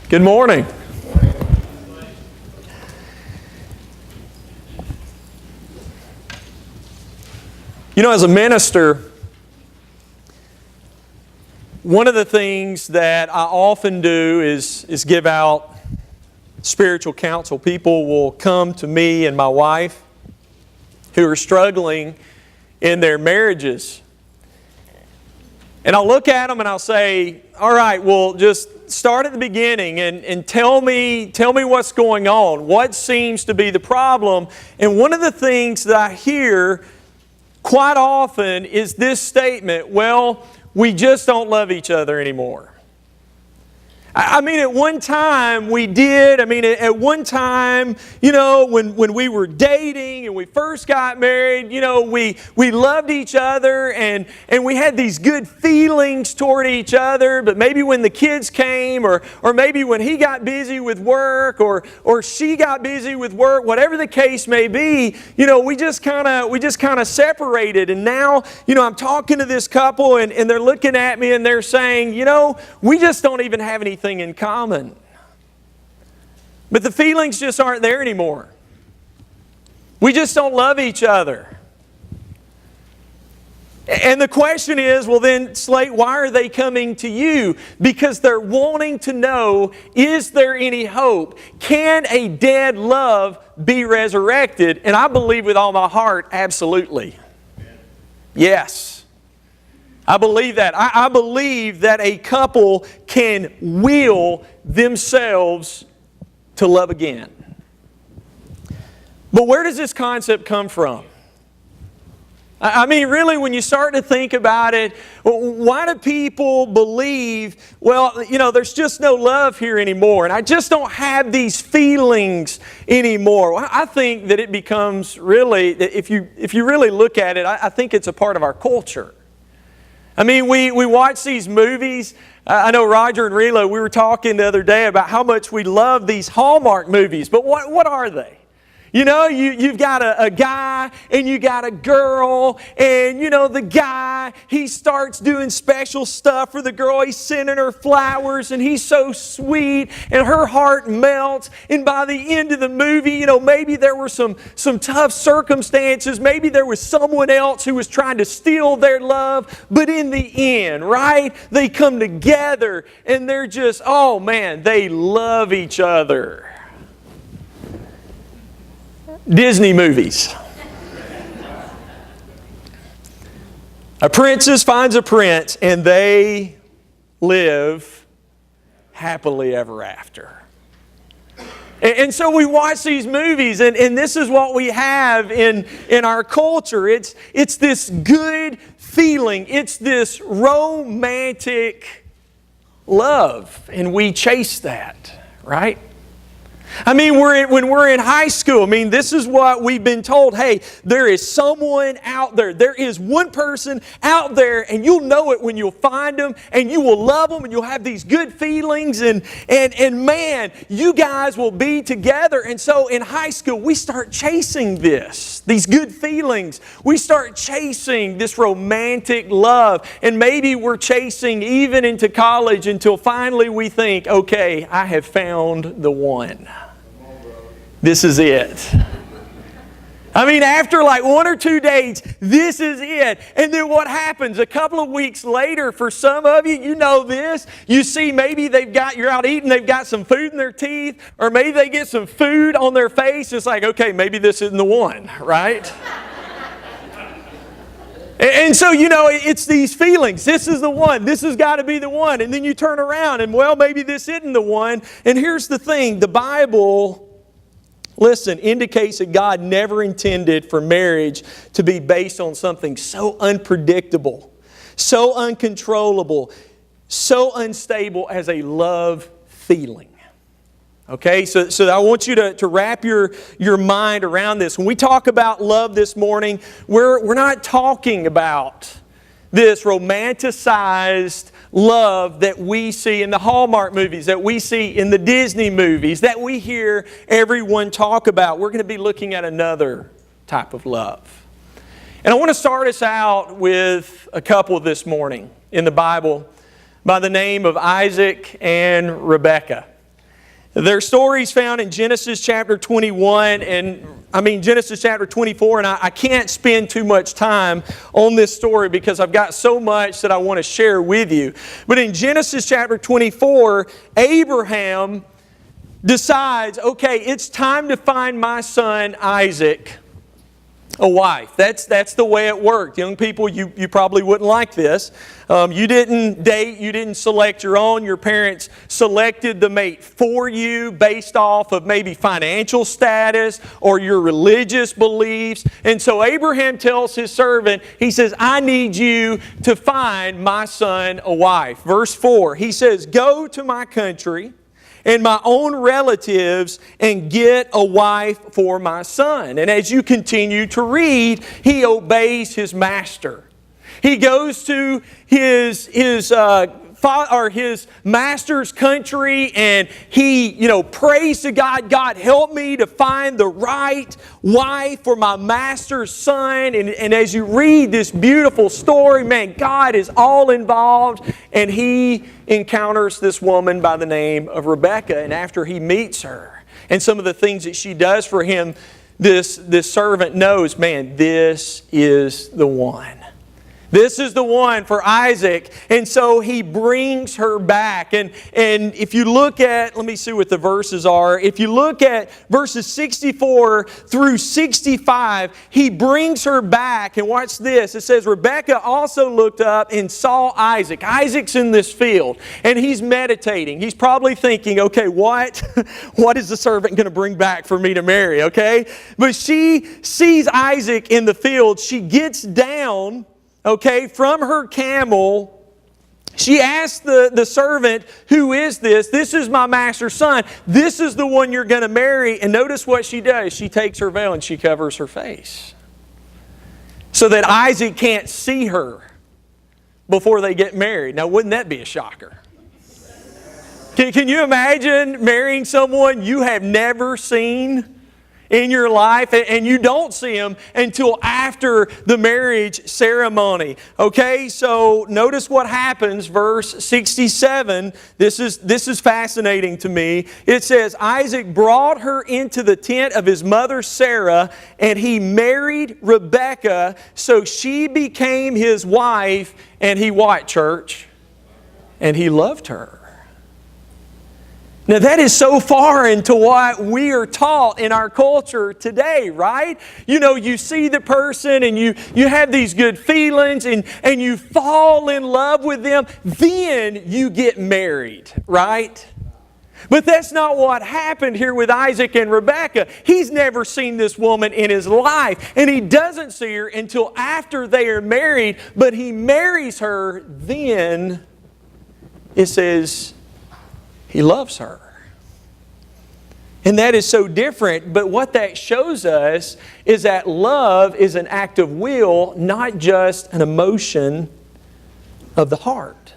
Good morning. You know, as a minister, one of the things that I often do is give out spiritual counsel. People will come to me and my wife who are struggling in their marriages. And I'll look at them and I'll say, all right, well, just start at the beginning and tell me what's going on. What seems to be the problem? And one of the things that I hear quite often is this statement, well, we just don't love each other anymore. I mean, at one time we did. At one time, when we were dating and we first got married, we loved each other and we had these good feelings toward each other. But maybe when the kids came or maybe when he got busy with work or she got busy with work, whatever the case may be, we just kind of separated. And now, I'm talking to this couple and they're looking at me and they're saying, we just don't even have anything in common. But the feelings just aren't there anymore. We just don't love each other. And the question is, well then, Slate, why are they coming to you? Because they're wanting to know, is there any hope? Can a dead love be resurrected? And I believe with all my heart, absolutely. Yes. I believe that. I believe that a couple can will themselves to love again. But where does this concept come from? Really, when you start to think about it, why do people believe, well, there's just no love here anymore, and I just don't have these feelings anymore? Well, I think that it becomes really, if you really look at it, I think it's a part of our culture. We watch these movies. I know Roger and Relo, we were talking the other day about how much we love these Hallmark movies, but what are they? You've got a guy and you got a girl and the guy, he starts doing special stuff for the girl. He's sending her flowers and he's so sweet and her heart melts. And by the end of the movie, maybe there were some tough circumstances. Maybe there was someone else who was trying to steal their love. But in the end, right, they come together and they're just, oh man, they love each other. Disney movies. A princess finds a prince and they live happily ever after. And so we watch these movies and this is what we have in our culture. It's this good feeling. It's this romantic love. And we chase that, right? When we're in high school, this is what we've been told. Hey, there is someone out there. There is one person out there, and you'll know it when you'll find them, and you will love them, and you'll have these good feelings, and man, you guys will be together. And so in high school, we start chasing these good feelings. We start chasing this romantic love, and maybe we're chasing even into college until finally we think, okay, I have found the one. This is it. After like 1 or 2 dates, this is it. And then what happens? A couple of weeks later, for some of you, you know this. You see maybe you're out eating, they've got some food in their teeth, or maybe they get some food on their face. It's like, okay, maybe this isn't the one, right? And so, it's these feelings. This is the one. This has got to be the one. And then you turn around and, well, maybe this isn't the one. And here's the thing. The Bible, indicates that God never intended for marriage to be based on something so unpredictable, so uncontrollable, so unstable as a love feeling. Okay, so I want you to wrap your mind around this. When we talk about love this morning, we're not talking about this romanticized love that we see in the Hallmark movies, that we see in the Disney movies, that we hear everyone talk about. We're going to be looking at another type of love. And I want to start us out with a couple this morning in the Bible by the name of Isaac and Rebekah. Their stories found in Genesis chapter 21 and Genesis chapter 24, and I can't spend too much time on this story because I've got so much that I want to share with you. But in Genesis chapter 24, Abraham decides, okay, it's time to find my son Isaac a wife. That's the way it worked. Young people, you probably wouldn't like this. You didn't date, you didn't select your own. Your parents selected the mate for you based off of maybe financial status or your religious beliefs. And so Abraham tells his servant, he says, I need you to find my son a wife. Verse 4, he says, go to my country and my own relatives and get a wife for my son. And as you continue to read, he obeys his master. He goes to his master's country and he, prays to God, God, help me to find the right wife for my master's son. And as you read this beautiful story, man, God is all involved, and he encounters this woman by the name of Rebekah. And after he meets her and some of the things that she does for him, this servant knows, man, this is the one. This is the one for Isaac. And so he brings her back. And if you look at, let me see what the verses are. If you look at verses 64 through 65, he brings her back. And watch this. It says, Rebekah also looked up and saw Isaac. Isaac's in this field. And he's meditating. He's probably thinking, okay, what is the servant going to bring back for me to marry? Okay? But she sees Isaac in the field. She gets down, from her camel. She asks the servant, who is this? This is my master's son. This is the one you're going to marry. And notice what she does. She takes her veil and she covers her face so that Isaac can't see her before they get married. Now, wouldn't that be a shocker? Can you imagine marrying someone you have never seen in your life, and you don't see them until after the marriage ceremony? Okay, so notice what happens, verse 67. This is fascinating to me. It says, Isaac brought her into the tent of his mother Sarah, and he married Rebekah, so she became his wife, and he what, church? And he loved her. Now that is so foreign to what we are taught in our culture today, right? You see the person and you have these good feelings and you fall in love with them, then you get married, right? But that's not what happened here with Isaac and Rebekah. He's never seen this woman in his life, and he doesn't see her until after they are married, but he marries her. Then it says he loves her. And that is so different, but what that shows us is that love is an act of will, not just an emotion of the heart.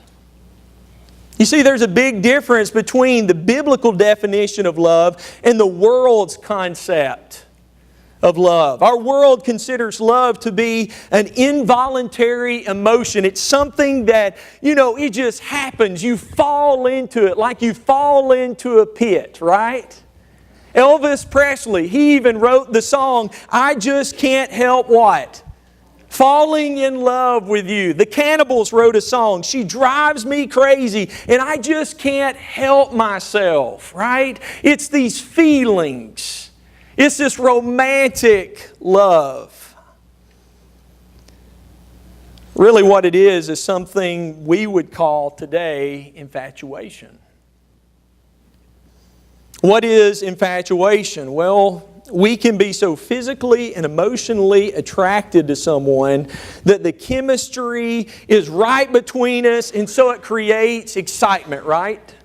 You see, there's a big difference between the biblical definition of love and the world's concept of love. Our world considers love to be an involuntary emotion. It's something that, it just happens. You fall into it like you fall into a pit, right? Elvis Presley, he even wrote the song, I Just Can't Help What? Falling in love with you. The Cannibals wrote a song, She Drives Me Crazy, and I Just Can't Help Myself, right? It's these feelings. It's this romantic love. Really what it is something we would call today infatuation. What is infatuation? Well, we can be so physically and emotionally attracted to someone that the chemistry is right between us, and so it creates excitement, right?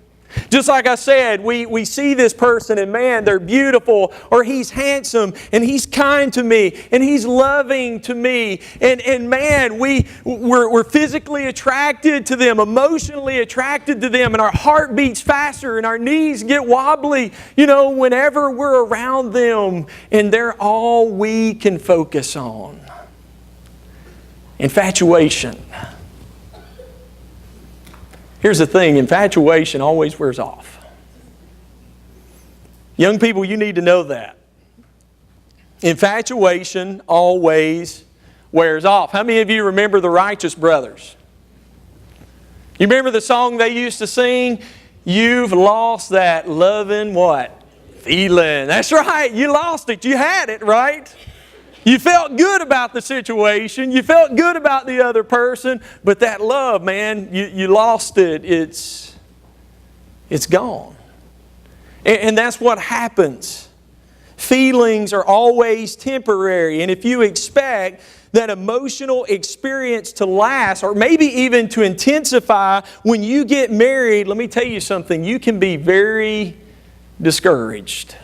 Just like I said, we see this person and man, they're beautiful, or he's handsome and he's kind to me and he's loving to me. And man, we're physically attracted to them, emotionally attracted to them, and our heart beats faster and our knees get wobbly, whenever we're around them, and they're all we can focus on. Infatuation. Here's the thing, infatuation always wears off. Young people, you need to know that. Infatuation always wears off. How many of you remember the Righteous Brothers? You remember the song they used to sing? You've lost that loving what? Feeling. That's right. You lost it. You had it, right? You felt good about the situation. You felt good about the other person. But that love, man, you lost it. It's gone. And that's what happens. Feelings are always temporary. And if you expect that emotional experience to last, or maybe even to intensify when you get married, let me tell you something. You can be very discouraged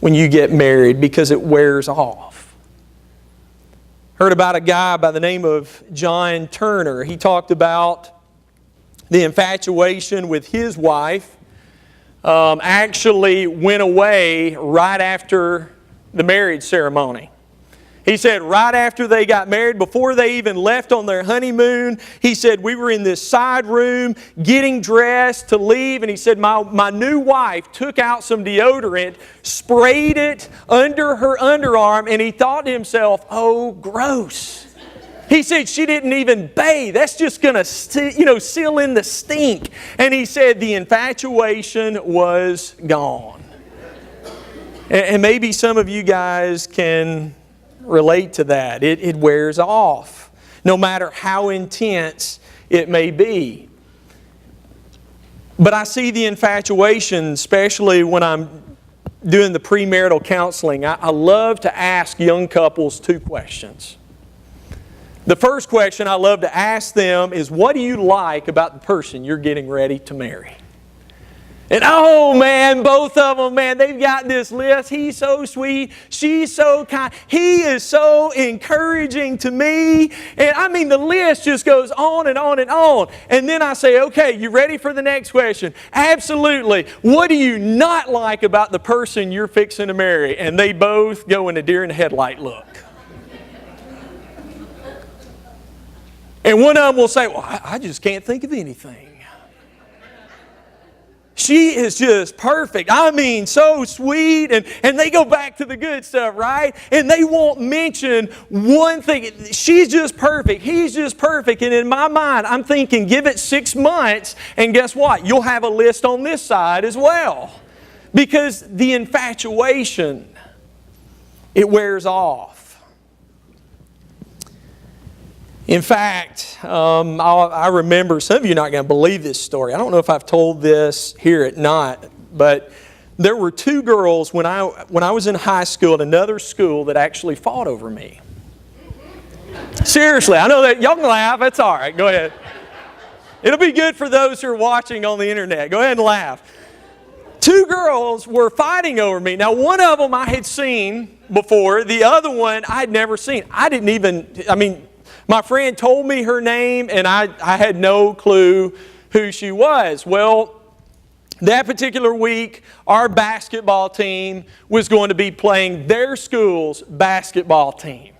when you get married because it wears off. Heard about a guy by the name of John Turner. He talked about the infatuation with his wife. Actually went away right after the marriage ceremony. He said right after they got married, before they even left on their honeymoon, he said, we were in this side room getting dressed to leave, and he said, my new wife took out some deodorant, sprayed it under her underarm, and he thought to himself, oh, gross. He said she didn't even bathe. That's just going to seal in the stink. And he said the infatuation was gone. And maybe some of you guys can relate to that. It wears off, no matter how intense it may be. But I see the infatuation, especially when I'm doing the premarital counseling. I love to ask young couples two questions. The first question I love to ask them is, what do you like about the person you're getting ready to marry? And oh man, both of them, man, they've got this list. He's so sweet. She's so kind. He is so encouraging to me. And I mean, the list just goes on and on and on. And then I say, okay, you ready for the next question? Absolutely. What do you not like about the person you're fixing to marry? And they both go in a deer in the headlight look. And one of them will say, well, I just can't think of anything. She is just perfect. I mean, so sweet. And they go back to the good stuff, right? And they won't mention one thing. She's just perfect. He's just perfect. And in my mind, I'm thinking, give it 6 months, and guess what? You'll have a list on this side as well. Because the infatuation, it wears off. In fact, I remember, some of you are not going to believe this story. I don't know if I've told this here at Knott, but there were 2 girls when I was in high school at another school that actually fought over me. Seriously, I know that y'all can laugh. That's all right. Go ahead. It'll be good for those who are watching on the internet. Go ahead and laugh. 2 girls were fighting over me. Now, one of them I had seen before. The other one I had never seen. My friend told me her name, and I had no clue who she was. Well, that particular week, our basketball team was going to be playing their school's basketball team.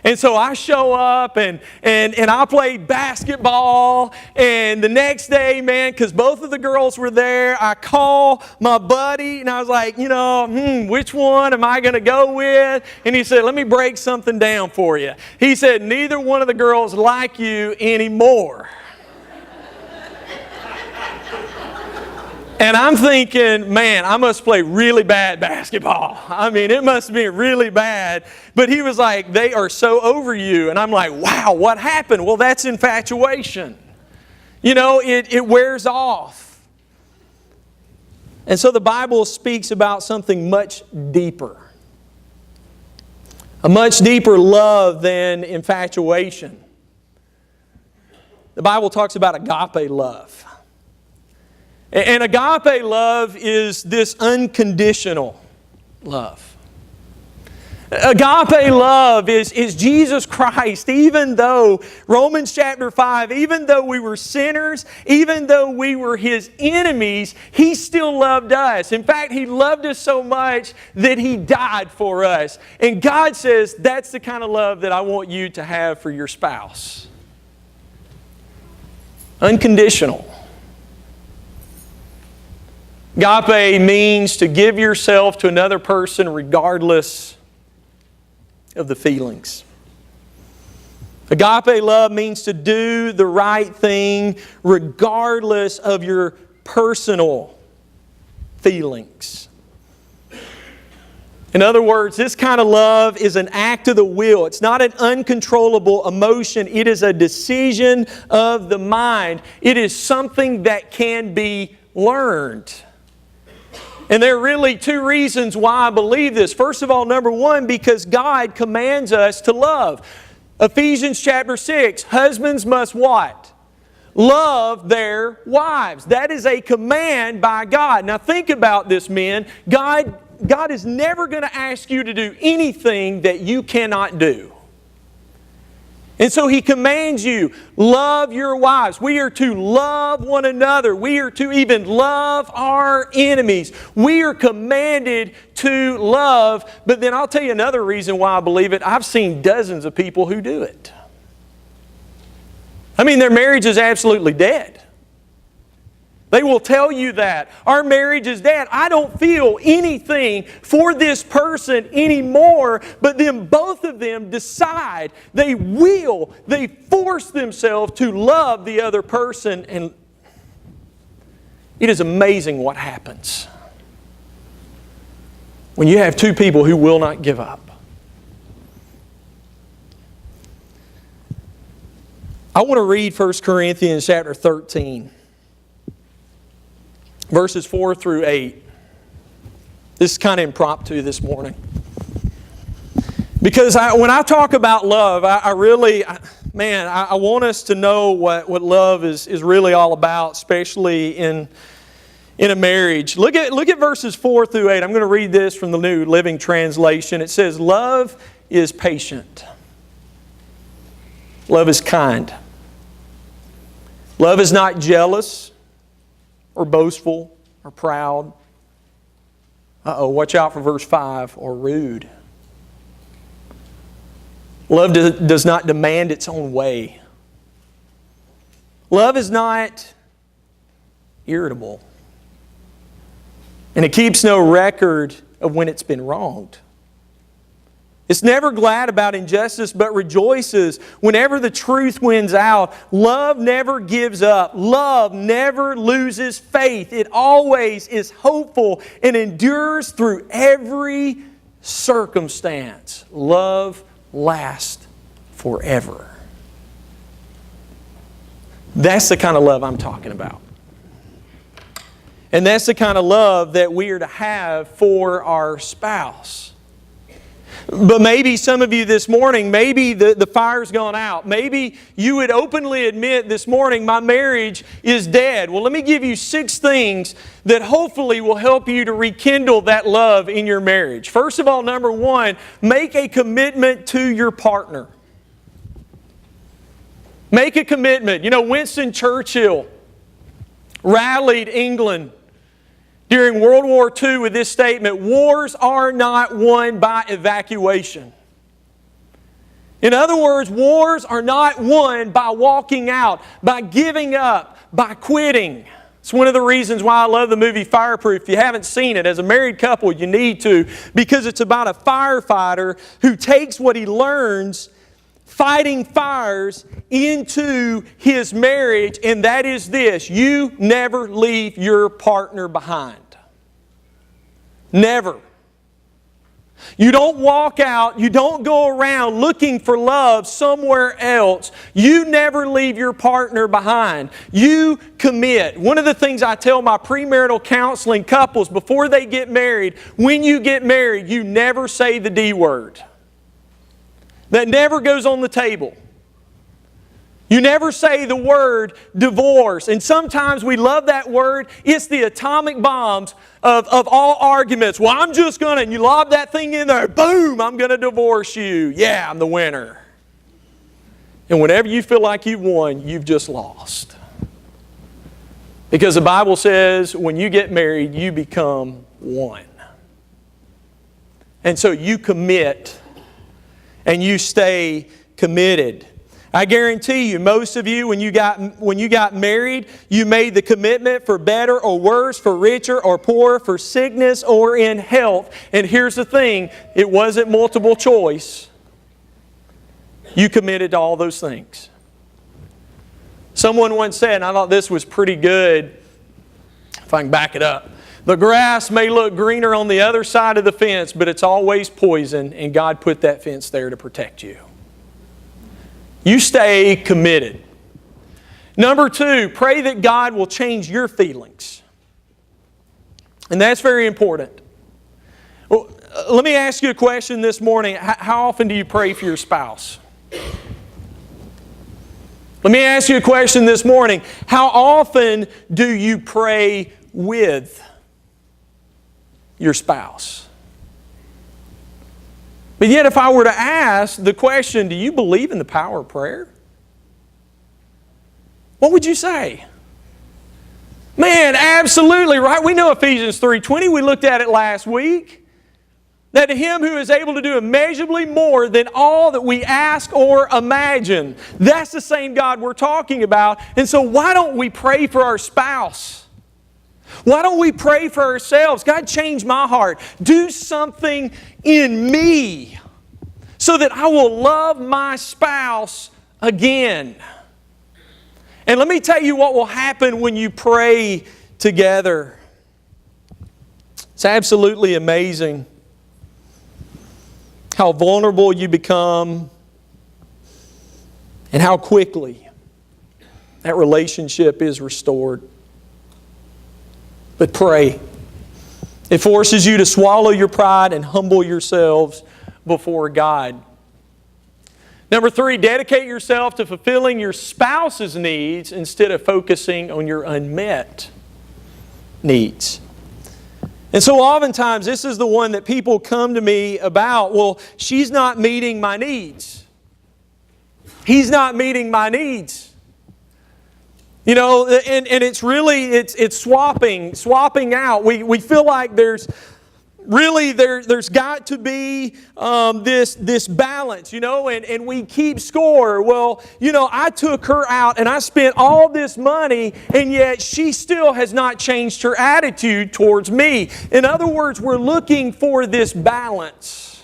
And so I show up and I played basketball, and the next day, man, because both of the girls were there, I call my buddy and I was like, which one am I going to go with? And he said, let me break something down for you. He said, neither one of the girls like you anymore. And I'm thinking, man, I must play really bad basketball. I mean, it must be really bad. But he was like, they are so over you. And I'm like, wow, what happened? Well, that's infatuation. It wears off. And so the Bible speaks about something much deeper. A much deeper love than infatuation. The Bible talks about agape love. And agape love is this unconditional love. Agape love is Jesus Christ. Even though, Romans chapter 5, even though we were sinners, even though we were His enemies, He still loved us. In fact, He loved us so much that He died for us. And God says, that's the kind of love that I want you to have for your spouse. Unconditional. Agape means to give yourself to another person regardless of the feelings. Agape love means to do the right thing regardless of your personal feelings. In other words, this kind of love is an act of the will. It's not an uncontrollable emotion. It is a decision of the mind. It is something that can be learned. And there are really two reasons why I believe this. First of all, number one, because God commands us to love. Ephesians chapter 6, husbands must what? Love their wives. That is a command by God. Now think about this, men. God is never going to ask you to do anything that you cannot do. And so He commands you, love your wives. We are to love one another. We are to even love our enemies. We are commanded to love. But then I'll tell you another reason why I believe it. I've seen dozens of people who do it. I mean, their marriage is absolutely dead. They will tell you that. Our marriage is dead. I don't feel anything for this person anymore. But then both of them decide, they force themselves to love the other person. And it is amazing what happens when you have two people who will not give up. I want to read 1 Corinthians chapter 13. Verses 4 through 8. This is kind of impromptu this morning. Because when I talk about love, I want us to know what love is really all about, especially in a marriage. Look at verses 4 through 8. I'm going to read this from the New Living Translation. It says, love is patient. Love is kind. Love is not jealous or boastful, or proud. Watch out for verse 5, or rude. Love does not demand its own way. Love is not irritable. And it keeps no record of when it's been wronged. It's never glad about injustice, but rejoices whenever the truth wins out. Love never gives up. Love never loses faith. It always is hopeful and endures through every circumstance. Love lasts forever. That's the kind of love I'm talking about. And that's the kind of love that we are to have for our spouse. But maybe some of you this morning, maybe the fire's gone out. Maybe you would openly admit this morning, my marriage is dead. Well, let me give you 6 things that hopefully will help you to rekindle that love in your marriage. First of all, number 1, make a commitment to your partner. Make a commitment. You know, Winston Churchill rallied England during World War II with this statement, wars are not won by evacuation. In other words, wars are not won by walking out, by giving up, by quitting. It's one of the reasons why I love the movie Fireproof. If you haven't seen it, as a married couple, you need to, because it's about a firefighter who takes what he learns fighting fires into his marriage, and that is this: you never leave your partner behind. Never. You don't walk out, you don't go around looking for love somewhere else. You never leave your partner behind. You commit. One of the things I tell my premarital counseling couples before they get married, when you get married, you never say the D word. That never goes on the table. You never say the word divorce. And sometimes we love that word. It's the atomic bombs of all arguments. Well, I'm just going to, and you lob that thing in there, boom, I'm going to divorce you. Yeah, I'm the winner. And whenever you feel like you've won, you've just lost. Because the Bible says when you get married, you become one. And so you commit and you stay committed. I guarantee you, most of you, when you got married, you made the commitment for better or worse, for richer or poorer, for sickness or in health. And here's the thing, it wasn't multiple choice. You committed to all those things. Someone once said, and I thought this was pretty good, if I can back it up, the grass may look greener on the other side of the fence, but it's always poison, and God put that fence there to protect you. You stay committed. Number 2, pray that God will change your feelings. And that's very important. Well, let me ask you a question this morning. How often do you pray for your spouse? Let me ask you a question this morning. How often do you pray with your spouse? But yet if I were to ask the question, do you believe in the power of prayer? What would you say? Man, absolutely, right? We know Ephesians 3:20. We looked at it last week. That to Him who is able to do immeasurably more than all that we ask or imagine. That's the same God we're talking about. And so why don't we pray for our spouse? Why don't we pray for ourselves? God, change my heart. Do something in me so that I will love my spouse again. And let me tell you what will happen when you pray together. It's absolutely amazing how vulnerable you become and how quickly that relationship is restored. But pray. It forces you to swallow your pride and humble yourselves before God. Number 3, dedicate yourself to fulfilling your spouse's needs instead of focusing on your unmet needs. And so oftentimes, this is the one that people come to me about. Well, she's not meeting my needs. He's not meeting my needs. You know, and it's really, it's swapping out. We feel like there's got to be this balance, you know, and we keep score. Well, you know, I took her out and I spent all this money, and yet she still has not changed her attitude towards me. In other words, we're looking for this balance.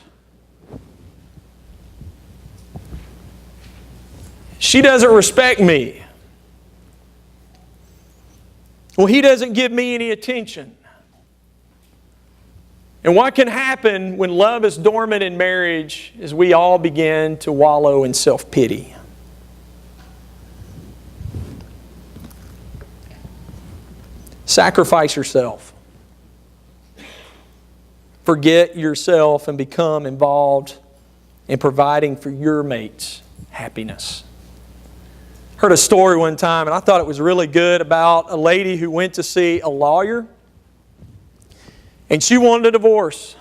She doesn't respect me. Well, he doesn't give me any attention. And what can happen when love is dormant in marriage is we all begin to wallow in self-pity. Sacrifice yourself. Forget yourself and become involved in providing for your mate's happiness. Heard a story one time, and I thought it was really good, about a lady who went to see a lawyer. And she wanted a divorce.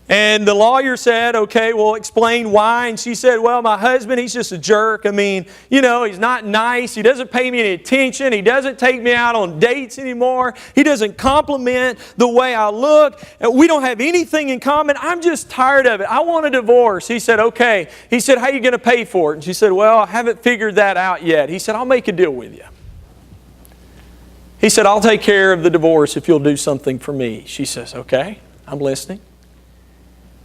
And the lawyer said, okay, well, explain why. And she said, well, my husband, he's just a jerk. I mean, you know, he's not nice. He doesn't pay me any attention. He doesn't take me out on dates anymore. He doesn't compliment the way I look. We don't have anything in common. I'm just tired of it. I want a divorce. He said, okay. He said, how are you going to pay for it? And she said, well, I haven't figured that out yet. He said, I'll make a deal with you. He said, I'll take care of the divorce if you'll do something for me. She says, okay, I'm listening.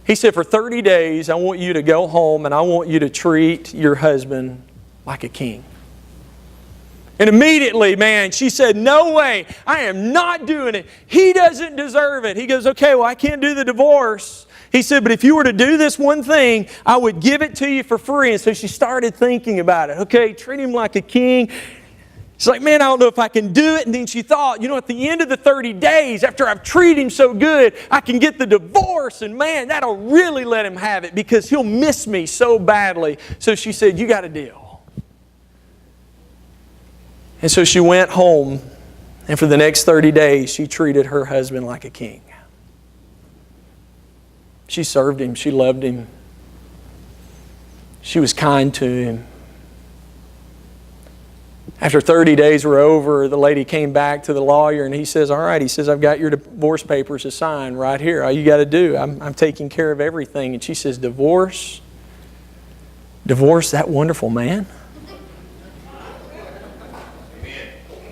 He said, for 30 days, I want you to go home and I want you to treat your husband like a king. And immediately, man, she said, no way, I am not doing it. He doesn't deserve it. He goes, okay, well, I can't do the divorce. He said, but if you were to do this one thing, I would give it to you for free. And so she started thinking about it. Okay, treat him like a king. She's like, man, I don't know if I can do it. And then she thought, you know, at the end of the 30 days, after I've treated him so good, I can get the divorce. And man, that'll really let him have it because he'll miss me so badly. So she said, you got a deal. And so she went home, and for the next 30 days, she treated her husband like a king. She served him. She loved him. She was kind to him. After 30 days were over, the lady came back to the lawyer and he says, all right, he says, I've got your divorce papers to sign right here. All you got to do, I'm taking care of everything. And she says, divorce? Divorce that wonderful man?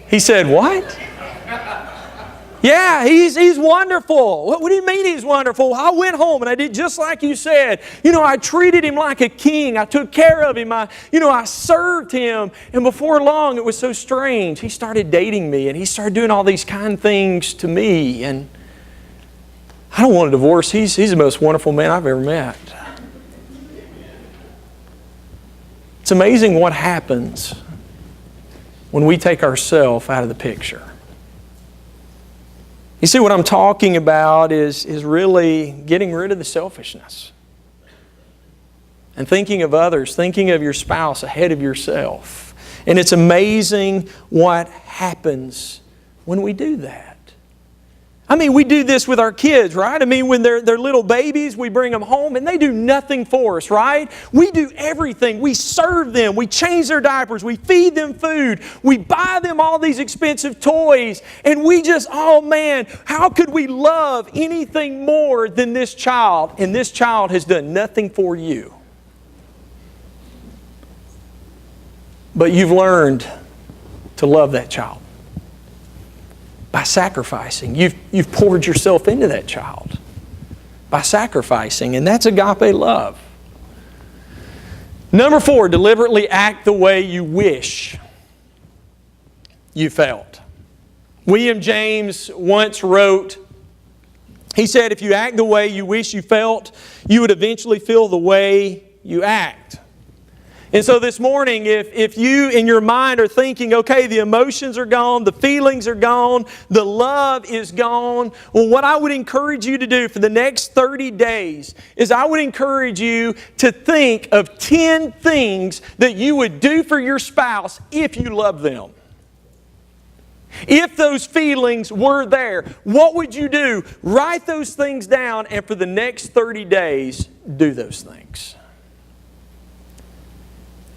He said, what? Yeah, he's wonderful. What do you mean he's wonderful? I went home and I did just like you said. I treated him like a king. I took care of him. I served him. And before long, it was so strange. He started dating me and he started doing all these kind things to me. And I don't want a divorce. He's the most wonderful man I've ever met. It's amazing what happens when we take ourselves out of the picture. You see, what I'm talking about is really getting rid of the selfishness and thinking of others, thinking of your spouse ahead of yourself. And it's amazing what happens when we do that. We do this with our kids, right? When they're little babies, we bring them home and they do nothing for us, right? We do everything. We serve them. We change their diapers. We feed them food. We buy them all these expensive toys. And we just, oh man, how could we love anything more than this child? And this child has done nothing for you. But you've learned to love that child. By sacrificing. You've poured yourself into that child. By sacrificing. And that's agape love. Number 4, deliberately act the way you wish you felt. William James once wrote, he said, if you act the way you wish you felt, you would eventually feel the way you act. And so this morning, if you in your mind are thinking, okay, the emotions are gone, the feelings are gone, the love is gone, well, what I would encourage you to do for the next 30 days is I would encourage you to think of 10 things that you would do for your spouse if you love them. If those feelings were there, what would you do? Write those things down, and for the next 30 days, do those things.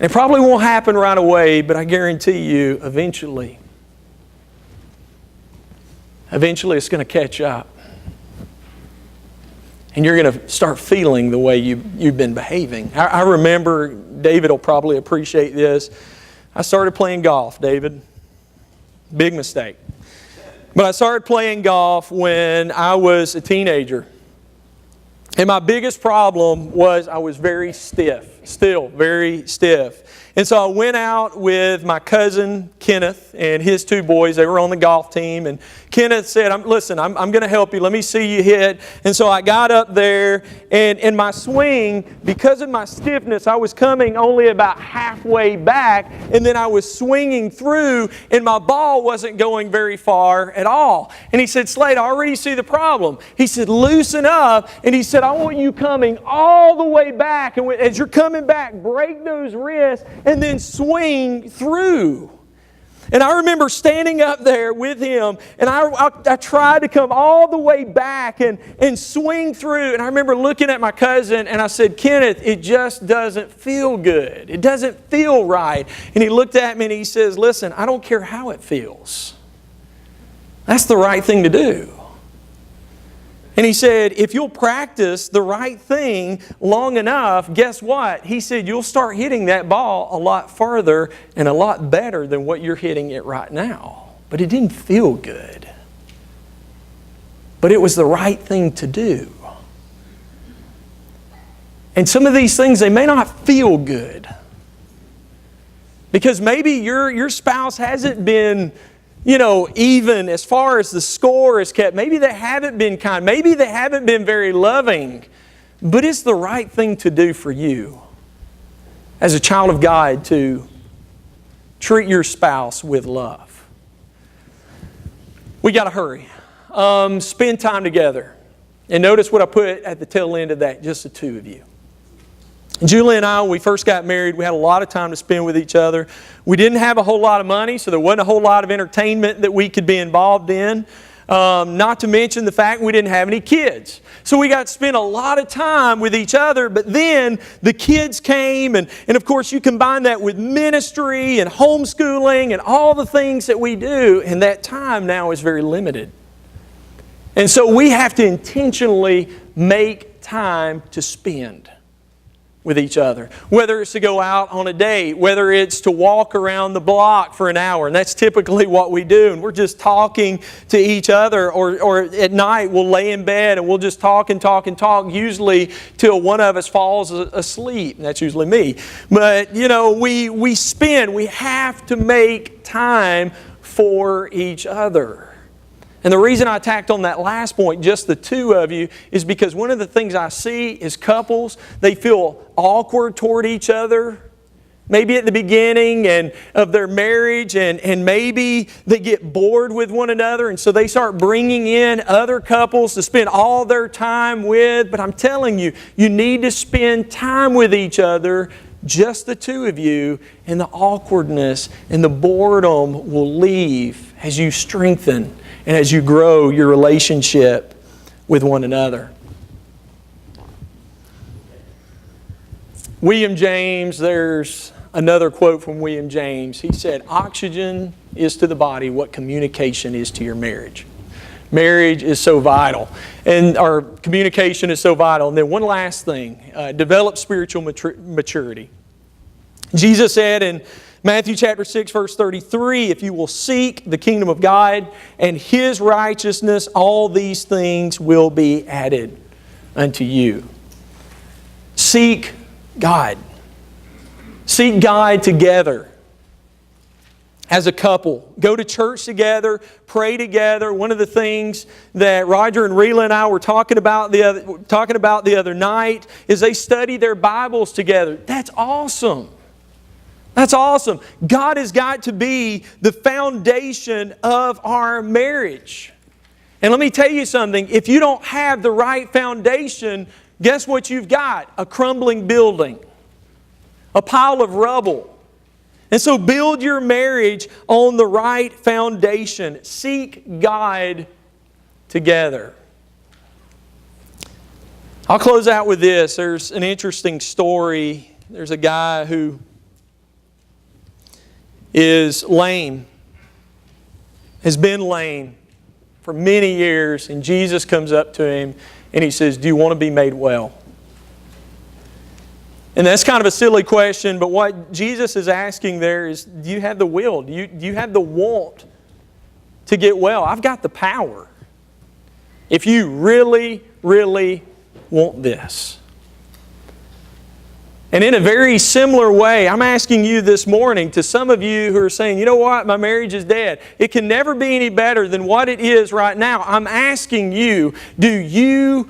It probably won't happen right away, but I guarantee you, eventually it's going to catch up. And you're going to start feeling the way you've been behaving. I remember, David will probably appreciate this. I started playing golf, David. Big mistake. But I started playing golf when I was a teenager. And my biggest problem was I was very stiff, still very stiff. And so I went out with my cousin Kenneth and his 2 boys. They were on the golf team. And Kenneth said, listen, I'm going to help you. Let me see you hit. And so I got up there, and in my swing, because of my stiffness, I was coming only about halfway back, and then I was swinging through, and my ball wasn't going very far at all. And he said, Slade, I already see the problem. He said, loosen up. And he said, I want you coming all the way back. And as you're coming back, break those wrists and then swing through. And I remember standing up there with him, and I tried to come all the way back and swing through. And I remember looking at my cousin, and I said, Kenneth, it just doesn't feel good. It doesn't feel right. And he looked at me and he says, listen, I don't care how it feels. That's the right thing to do. And he said, if you'll practice the right thing long enough, guess what? He said, you'll start hitting that ball a lot further and a lot better than what you're hitting it right now. But it didn't feel good. But it was the right thing to do. And some of these things, they may not feel good. Because maybe your spouse hasn't been even as far as the score is kept. Maybe they haven't been kind. Maybe they haven't been very loving. But it's the right thing to do for you as a child of God to treat your spouse with love. We got to hurry. Spend time together. And notice what I put at the tail end of that, just the 2 of you. Julie and I, when we first got married, we had a lot of time to spend with each other. We didn't have a whole lot of money, so there wasn't a whole lot of entertainment that we could be involved in. Not to mention the fact we didn't have any kids. So we got to spend a lot of time with each other, but then the kids came, and of course you combine that with ministry and homeschooling and all the things that we do, and that time now is very limited. And so we have to intentionally make time to spend. with each other. Whether it's to go out on a date, whether it's to walk around the block for an hour, and that's typically what we do, and we're just talking to each other, or at night we'll lay in bed and we'll just talk and talk and talk, usually till one of us falls asleep, and that's usually me. But, we have to make time for each other. And the reason I tacked on that last point, just the two of you, is because one of the things I see is couples, they feel awkward toward each other, maybe at the beginning of their marriage, and maybe they get bored with one another, and so they start bringing in other couples to spend all their time with. But I'm telling you, you need to spend time with each other, just the two of you, and the awkwardness and the boredom will leave as you strengthen and as you grow your relationship with one another. William James, there's another quote from William James. He said, "Oxygen is to the body what communication is to your marriage." Marriage is so vital, and our communication is so vital. And then one last thing, develop spiritual maturity. Jesus said in Matthew chapter 6, verse 33, "If you will seek the kingdom of God and His righteousness, all these things will be added unto you." Seek God. Seek God together as a couple. Go to church together, pray together. One of the things that Roger and Rela and I were talking about the other night is they study their Bibles together. That's awesome. That's awesome. God has got to be the foundation of our marriage. And let me tell you something. If you don't have the right foundation, guess what you've got? A crumbling building. A pile of rubble. And so build your marriage on the right foundation. Seek God together. I'll close out with this. There's an interesting story. There's a guy who is lame, has been lame for many years, and Jesus comes up to him and He says, "Do you want to be made well?" And that's kind of a silly question, but what Jesus is asking there is, do you have the will? Do you have the want to get well? I've got the power. If you really, really want this. And in a very similar way, I'm asking you this morning, to some of you who are saying, "You know what, my marriage is dead. It can never be any better than what it is right now." I'm asking you, do you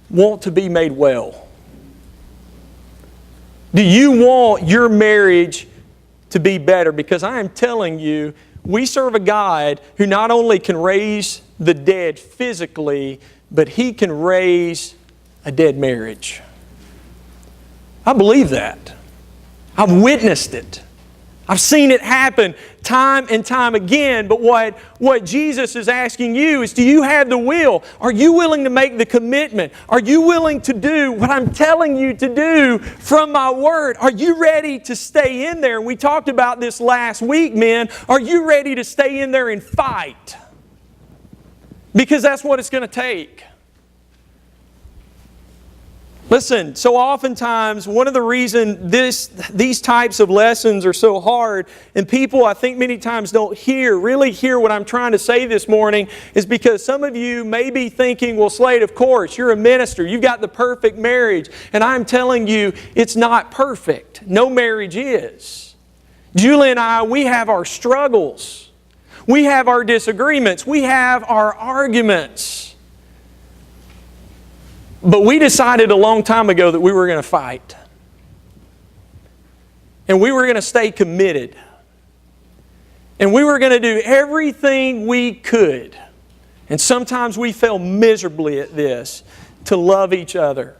want to be made well? Do you want your marriage to be better? Because I am telling you, we serve a God who not only can raise the dead physically, but He can raise a dead marriage. I believe that. I've witnessed it. I've seen it happen time and time again. But what Jesus is asking you is, do you have the will? Are you willing to make the commitment? Are you willing to do what I'm telling you to do from my Word? Are you ready to stay in there? And we talked about this last week, men. Are you ready to stay in there and fight? Because that's what it's going to take. Listen, so oftentimes, one of the reasons these types of lessons are so hard, and people I think many times don't really hear what I'm trying to say this morning, is because some of you may be thinking, "Well, Slade, of course, you're a minister. You've got the perfect marriage." And I'm telling you, it's not perfect. No marriage is. Julie and I, we have our struggles. We have our disagreements. We have our arguments. But we decided a long time ago that we were going to fight. And we were going to stay committed. And we were going to do everything we could. And sometimes we fail miserably at this, to love each other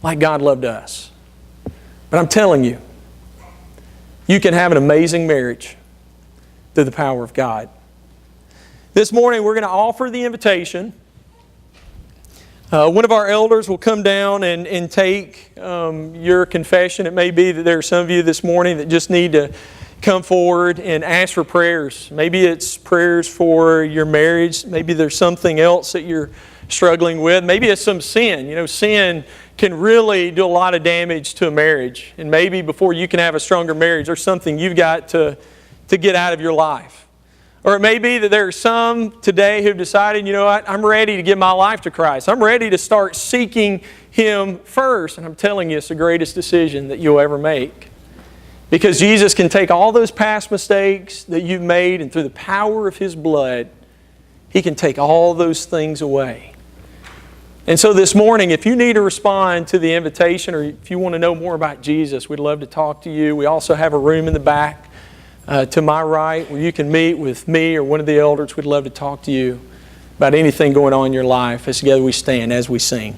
like God loved us. But I'm telling you, you can have an amazing marriage through the power of God. This morning we're going to offer the invitation. One of our elders will come down and take your confession. It may be that there are some of you this morning that just need to come forward and ask for prayers. Maybe it's prayers for your marriage. Maybe there's something else that you're struggling with. Maybe it's some sin. You know, sin can really do a lot of damage to a marriage. And maybe before you can have a stronger marriage, there's something you've got to get out of your life. Or it may be that there are some today who've decided, you know what, I'm ready to give my life to Christ. I'm ready to start seeking Him first. And I'm telling you, it's the greatest decision that you'll ever make. Because Jesus can take all those past mistakes that you've made, and through the power of His blood, He can take all those things away. And so this morning, if you need to respond to the invitation, or if you want to know more about Jesus, we'd love to talk to you. We also have a room in the back to my right where you can meet with me or one of the elders. We'd love to talk to you about anything going on in your life as together we stand as we sing.